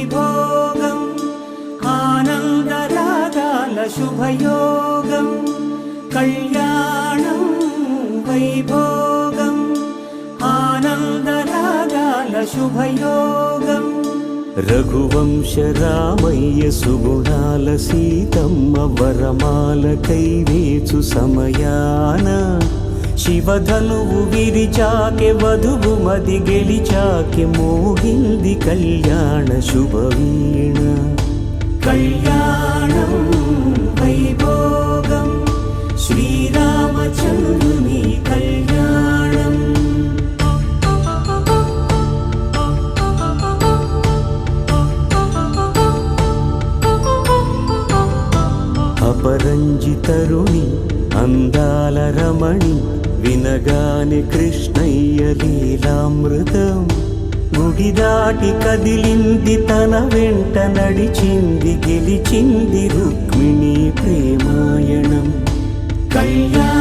వైభోగం ఆనందరాగాల శుభయోగం కళ్యాణం వైభోగం ఆనందరాగాల శుభయోగం రఘువంశ రామయ్య సుగుణాల సీతమ్మ వరమాల కైవేచు సమయాన శివధనువు విరిచాకె వధువు మది గెలిచాకె మోగింది కళ్యాణ శుభవీణ కళ్యాణం వైభోగం శ్రీరామచంద్రుని కళ్యాణం అపరంజి తరుణి అందాల రమణి వినగాని కృష్ణయ్య లీలామృతం గుడి దాటి కదిలింది తన వెంట నడిచింది గెలిచింది రుక్మిణి ప్రేమాయణం కళ్యాణ